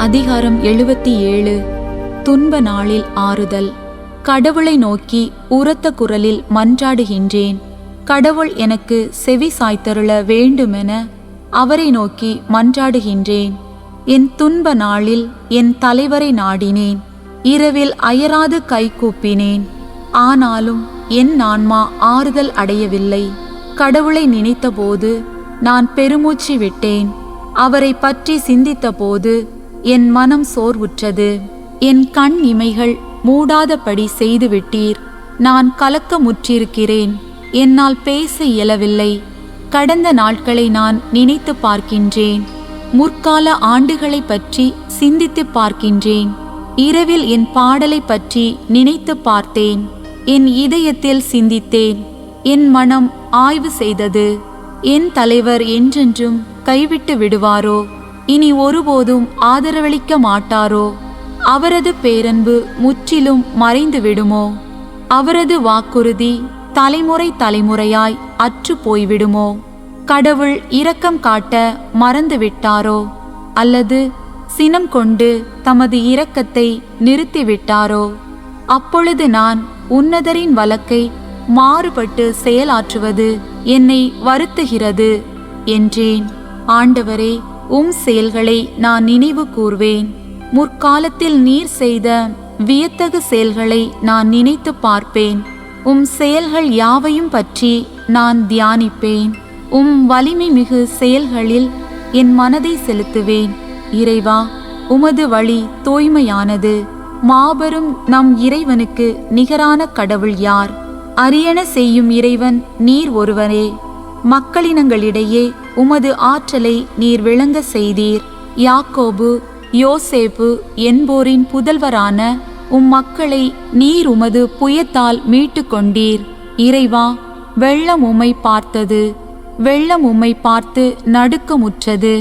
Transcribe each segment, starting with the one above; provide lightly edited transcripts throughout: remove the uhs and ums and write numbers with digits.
அதிகாரம் 77. துன்ப நாளில் ஆறுதல். கடவுளை நோக்கி உரத்த குரலில் மன்றாடுகின்றேன். கடவுள் எனக்கு செவி சாய்த்தருள வேண்டுமென அவரை நோக்கி மன்றாடுகின்றேன். என் துன்ப நாளில் என் தலைவரை நாடினேன். இரவில் அயராது கைகூப்பினேன். ஆனாலும் என் ஆன்மா ஆறுதல் அடையவில்லை. கடவுளை நினைத்தபோது நான் பெருமூச்சு விட்டேன். அவரை பற்றி சிந்தித்தபோது என் மனம் சோர்வுற்றது. என் கண் இமைகள் மூடாதபடி செய்துவிட்டீர். நான் கலக்கமுற்றிருக்கிறேன். என்னால் பேச இயலவில்லை. கடந்த நாட்களை நான் நினைத்து பார்க்கின்றேன். முற்கால ஆண்டுகளை பற்றி சிந்தித்து பார்க்கின்றேன். இரவில் என் பாடலை பற்றி நினைத்து பார்த்தேன். என் இதயத்தில் சிந்தித்தேன். என் மனம் ஆய்வு செய்தது. என் தலைவர் என்றென்றும் கைவிட்டு விடுவாரோ? இனி ஒருபோதும் ஆதரவளிக்க மாட்டாரோ? அவரது பேரன்பு முற்றிலும் மறைந்து விடுமோ? அவரது வாக்குறுதி தலைமுறை தலைமுறையாய் அற்று போய்விடுமோ? கடவுள் இரக்கம் காட்ட மறந்து விட்டாரோ? அல்லது சினம் கொண்டு தமது இரக்கத்தை நிறுத்திவிட்டாரோ? அப்பொழுது நான் உன்னதரின் வழக்கை மாறுபட்டு செயலாற்றுவது என்னை வருத்துகிறது என்றேன். ஆண்டவரே, உம் செயல்களை நான் நினைவு கூர்வேன். முற்காலத்தில் நீர் செய்த வியத்தகு செயல்களை நான் நினைத்து பார்ப்பேன். உம் செயல்கள் யாவையும் பற்றி நான் தியானிப்பேன். உம் வலிமை மிகு செயல்களில் என் மனதை செலுத்துவேன். இறைவா, உமது வழி தூய்மையானது. மாபெரும் நம் இறைவனுக்கு நிகரான கடவுள் யார்? அரியன செய்யும் இறைவன் நீர் ஒருவரே. மக்களினங்களிடையே உமது ஆற்றலை நீர் விளங்க செய்தீர். யாக்கோபு, யோசேப்பு என்போரின் புதல்வரான உம் மக்களை நீர் உமது புயத்தால் மீட்டு கொண்டீர். இறைவா, வெள்ளம் உம்மை பார்த்தது. வெள்ளம் உம்மை பார்த்து நடுக்கமுற்றது.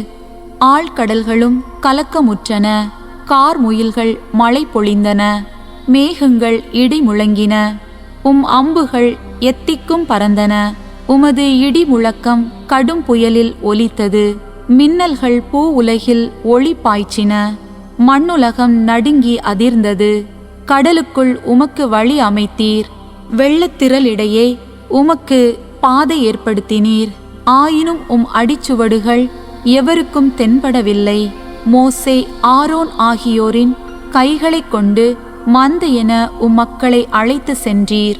ஆழ்கடல்களும் கலக்கமுற்றன. கார்முகில்கள் மழை பொழிந்தன. மேகங்கள் இடி முழங்கின. உம் அம்புகள் எத்திக்கும் பறந்தன. உமது இடி முழக்கம் கடும் புயலில் ஒலித்தது. மின்னல்கள் பூ உலகில் ஒளி பாய்ச்சின. மண்ணுலகம் நடுங்கி அதிர்ந்தது. கடலுக்குள் உமக்கு வழி அமைத்தீர். வெள்ளத்திரளிடையே உமக்கு பாதை ஏற்படுத்தினீர். ஆயினும் உம் அடிச்சுவடுகள் எவருக்கும் தென்படவில்லை. மோசே, ஆரோன் ஆகியோரின் கைகளை கொண்டு மந்தையென உம் மக்களை அழைத்து சென்றீர்.